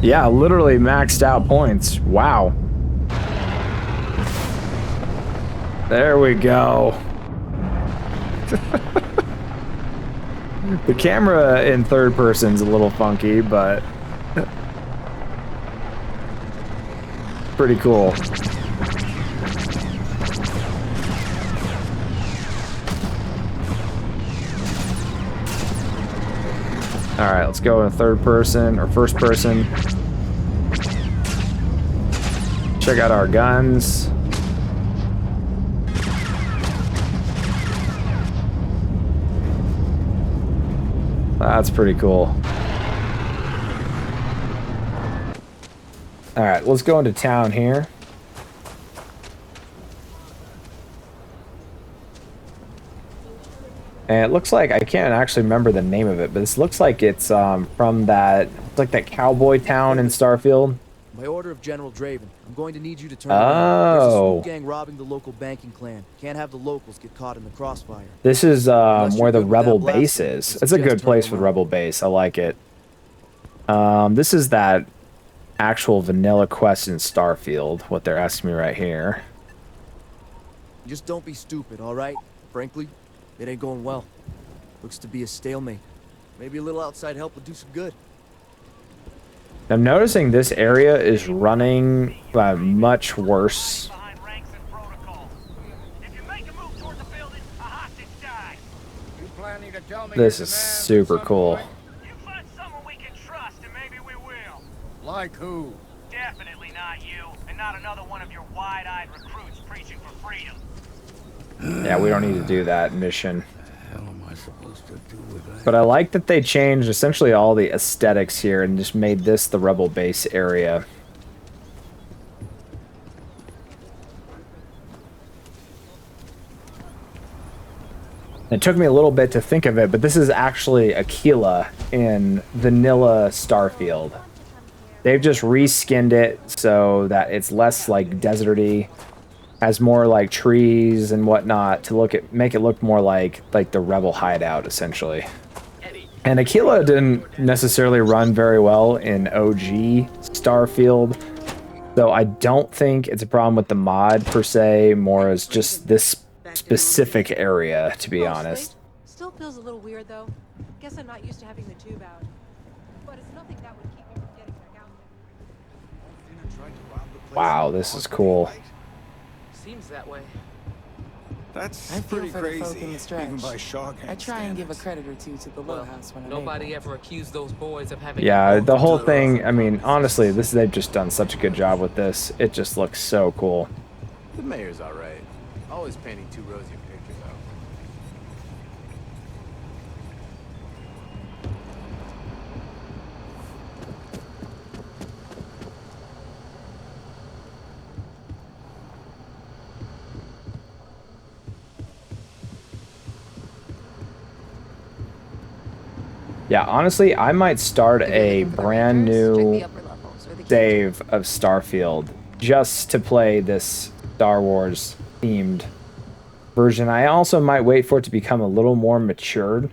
Yeah, literally maxed out points. Wow. There we go. The camera in third person's a little funky, but pretty cool. All right, let's go in third person or first person. Check out our guns. That's pretty cool. All right, let's go into town here. And it looks like, I can't actually remember the name of it, but this looks like it's from that, it's like that cowboy town in Starfield. By order of General Draven, I'm going to need you to turn around. There's a swoop gang robbing the local banking clan. Can't have the locals get caught in the crossfire. This is where the rebel base is. It's a good place for the rebel base. I like it. This is that actual vanilla quest in Starfield, what they're asking me right here. Just don't be stupid, all right? Frankly, it ain't going well. Looks to be a stalemate. Maybe a little outside help would do some good. I'm noticing this area is running much worse. This is super cool. Like who? Definitely not you, and not another one of your wide-eyed recruits preaching for freedom. Yeah, we don't need to do that mission. But I like that they changed essentially all the aesthetics here and just made this the rebel base area. It took me a little bit to think of it, but this is actually Aquila in vanilla Starfield. They've just reskinned it so that it's less like deserty, has more like trees and whatnot to make it look more like the Rebel hideout essentially. And Aquila didn't necessarily run very well in OG Starfield, so I don't think it's a problem with the mod per se, more as just this specific area, to be honest. Still feels a little weird though. Guess I'm not used to having the tube out. But it's nothing that would keep me from getting back out there. Wow, this is cool. Seems that way. That's I feel pretty for the folk crazy, in the stretch. even by Shaw I try and give a credit or two to the little house when I Nobody ever accused those boys of having. Yeah, the whole thing, I mean, honestly, they've just done such a good job with this. It just looks so cool. The mayor's alright. Always painting too rosy pictures out. Yeah, honestly, I might start a brand new save of Starfield just to play this Star Wars themed version. I also might wait for it to become a little more matured,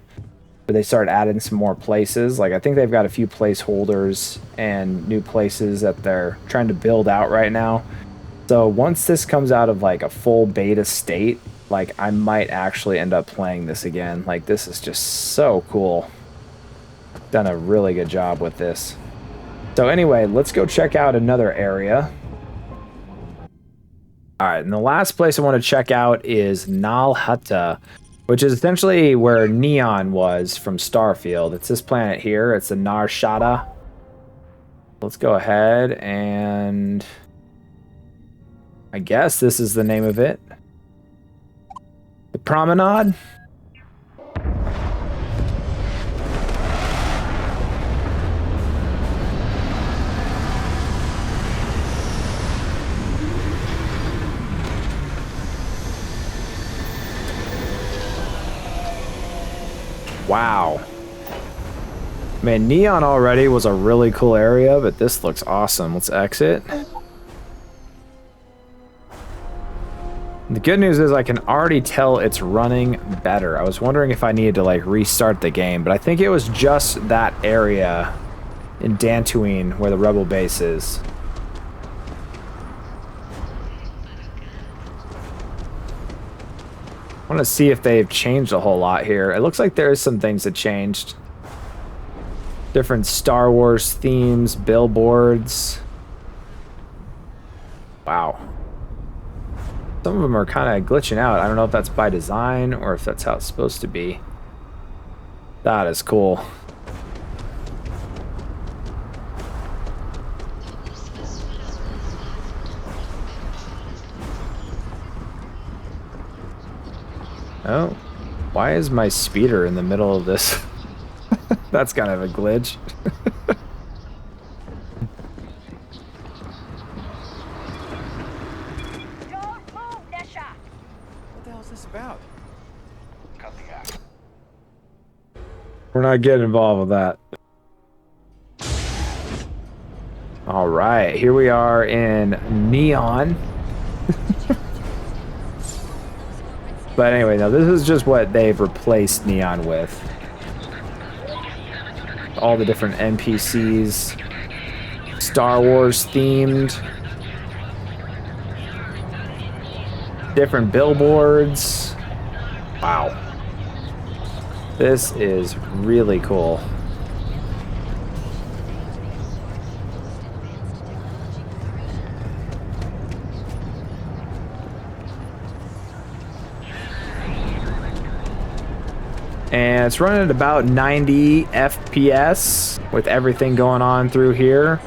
where they start adding some more places. Like, I think they've got a few placeholders and new places that they're trying to build out right now. So once this comes out of like a full beta state, like I might actually end up playing this again. Like, this is just so cool. Done a really good job with this. So anyway, let's go check out another area. All right, and the last place I want to check out is Nar Shaddaa, which is essentially where Neon was from Starfield. It's this planet here. It's the Nar Shaddaa. Let's go ahead and I guess this is the name of it. The Promenade. Wow. Man, Neon already was a really cool area, but this looks awesome. Let's exit. The good news is I can already tell it's running better. I was wondering if I needed to like restart the game, but I think it was just that area in Dantooine where the Rebel base is. I want to see if they've changed a whole lot here. It looks like there's some things that changed. Different Star Wars themes, billboards. Wow. Some of them are kind of glitching out. I don't know if that's by design or if that's how it's supposed to be. That is cool. Oh, why is my speeder in the middle of this? That's kind of a glitch. What the hell is this about? Cut the act. We're not getting involved with that. All right, here we are in Neon. But anyway, now this is just what they've replaced Neon with. All the different NPCs, Star Wars themed, different billboards. Wow. This is really cool. And it's running at about 90 FPS with everything going on through here.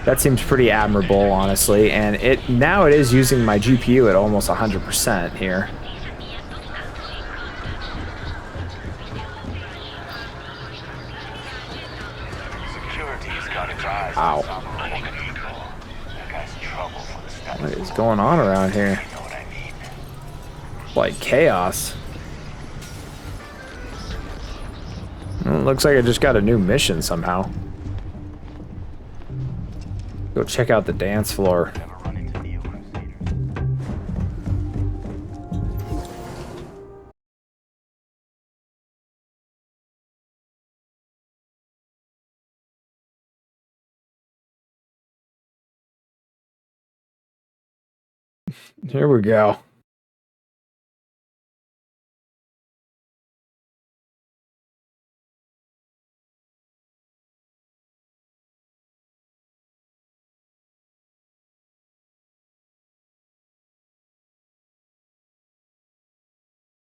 That seems pretty admirable, honestly. And now it is using my GPU at almost 100% here. Wow. What is going on around here? Like chaos. Well, it looks like I just got a new mission somehow. Go check out the dance floor. Here we go.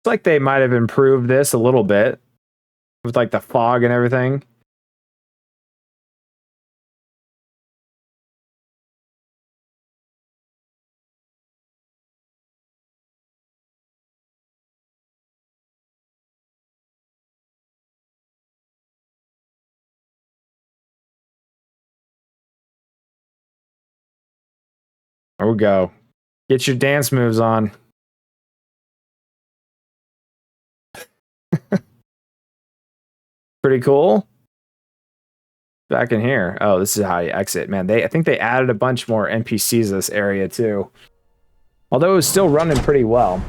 It's like they might have improved this a little bit with like the fog and everything. There we go. Get your dance moves on. Pretty cool. Back in here. Oh, this is how you exit. Man, I think they added a bunch more NPCs to this area too. Although it was still running pretty well.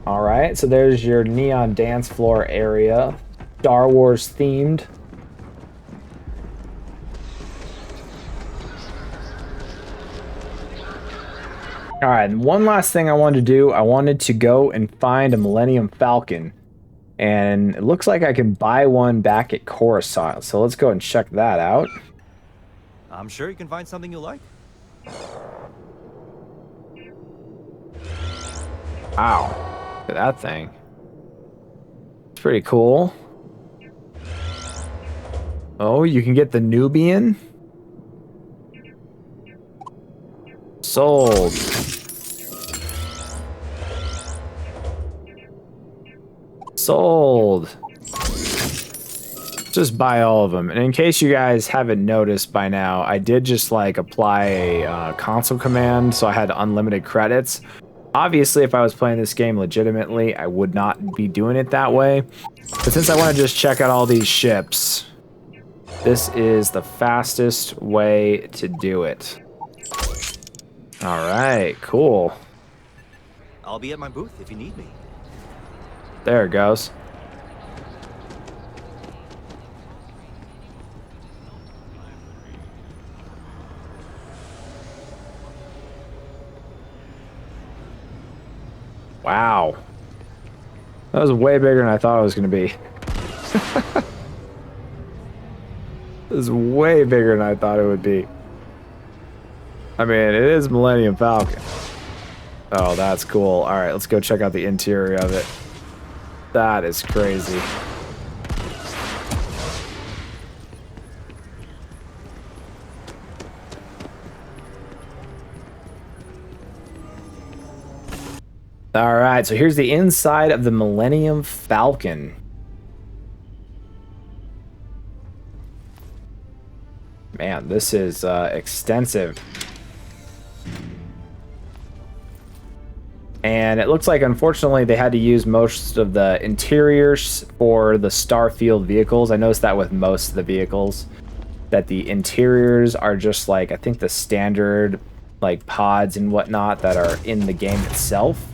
All right, so there's your neon dance floor area. Star Wars themed. All right, and one last thing I wanted to do. I wanted to go and find a Millennium Falcon. And it looks like I can buy one back at Coruscant. So let's go and check that out. I'm sure you can find something you like. Wow. Look at that thing. It's pretty cool. Oh, you can get the Nubian. Sold. Sold. Just buy all of them. And in case you guys haven't noticed by now, I did just like apply a console command, so I had unlimited credits. Obviously, if I was playing this game legitimately, I would not be doing it that way. But since I want to just check out all these ships, this is the fastest way to do it. All right, cool. I'll be at my booth if you need me. There it goes. Wow. That was way bigger than I thought it was going to be. This is way bigger than I thought it would be. I mean, it is Millennium Falcon. Oh, that's cool. All right, let's go check out the interior of it. That is crazy. All right, so here's the inside of the Millennium Falcon. Man, this is extensive. And it looks like, unfortunately, they had to use most of the interiors for the Starfield vehicles. I noticed that with most of the vehicles, that the interiors are just like, I think the standard like pods and whatnot that are in the game itself.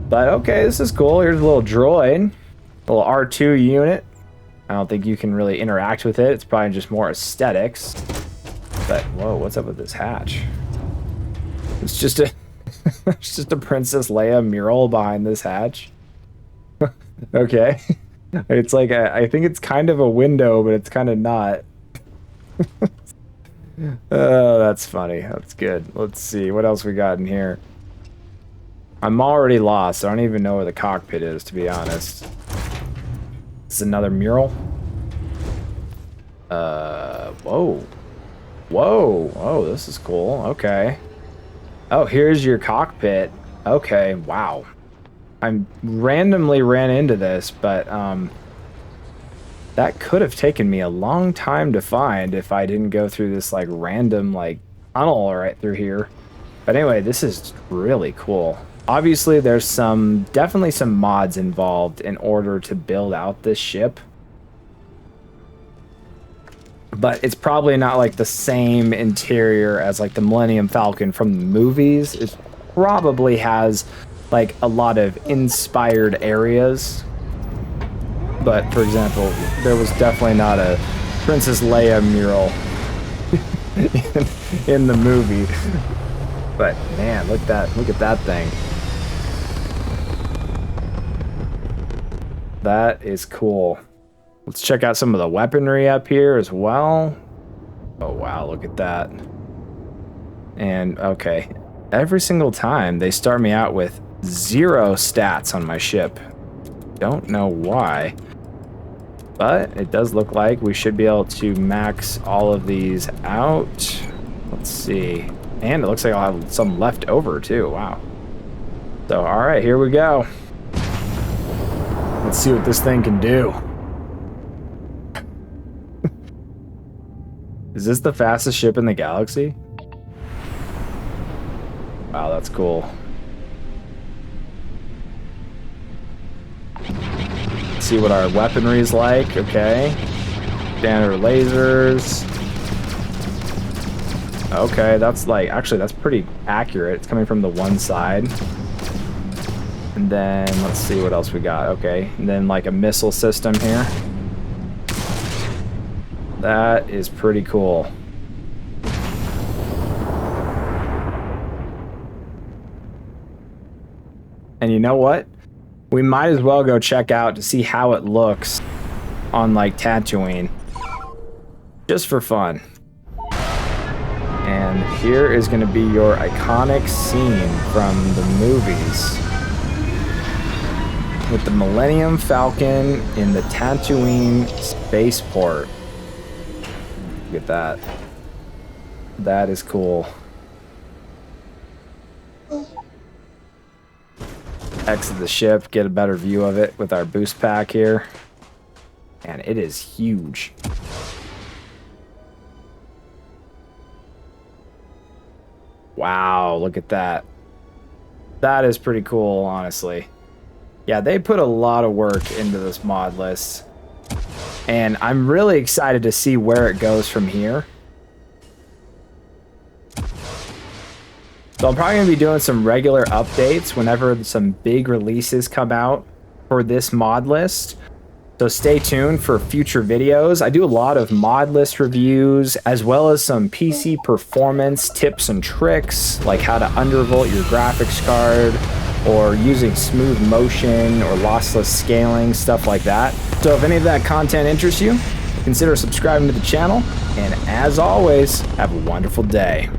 But okay, this is cool. Here's a little droid, a little R2 unit. I don't think you can really interact with it. It's probably just more aesthetics. But whoa, what's up with this hatch? It's just a it's just a Princess Leia mural behind this hatch. Okay. It's like I think it's kind of a window, but it's kind of not. Oh, that's funny. That's good. Let's see what else we got in here. I'm already lost. I don't even know where the cockpit is, to be honest. This is another mural. Whoa. Whoa. Oh, this is cool. Okay. Oh, here's your cockpit. Okay, wow. I randomly ran into this, but that could have taken me a long time to find if I didn't go through this like random like tunnel right through here. But anyway, this is really cool. Obviously, there's definitely some mods involved in order to build out this ship. but it's probably not like the same interior as like the Millennium Falcon from the movies. It probably has like a lot of inspired areas. But for example, there was definitely not a Princess Leia mural in the movie. But man, look at that thing. That is cool. Let's check out some of the weaponry up here as well. Oh wow, look at that. And okay, every single time they start me out with 0 stats on my ship. Don't know why, but it does look like we should be able to max all of these out. Let's see. And it looks like I'll have some left over too. Wow. So all right, here we go. Let's see what this thing can do. Is this the fastest ship in the galaxy? Wow, that's cool. Let's see what our weaponry is like. Okay. Standard lasers. Okay, that's like, actually that's pretty accurate. It's coming from the one side. And then let's see what else we got. Okay, and then like a missile system here. That is pretty cool. And you know what? We might as well go check out to see how it looks on like Tatooine. Just for fun. And here is going to be your iconic scene from the movies. With the Millennium Falcon in the Dantooine spaceport. Look at that. That is cool. Exit the ship, get a better view of it with our boost pack here. And it is huge. Wow, look at that. That is pretty cool, honestly. Yeah, they put a lot of work into this mod list. And I'm really excited to see where it goes from here. So I'm probably going to be doing some regular updates whenever some big releases come out for this mod list. So stay tuned for future videos. I do a lot of mod list reviews, as well as some PC performance tips and tricks, like how to undervolt your graphics card, or using smooth motion or lossless scaling, stuff like that. So if any of that content interests you, consider subscribing to the channel. And as always, have a wonderful day.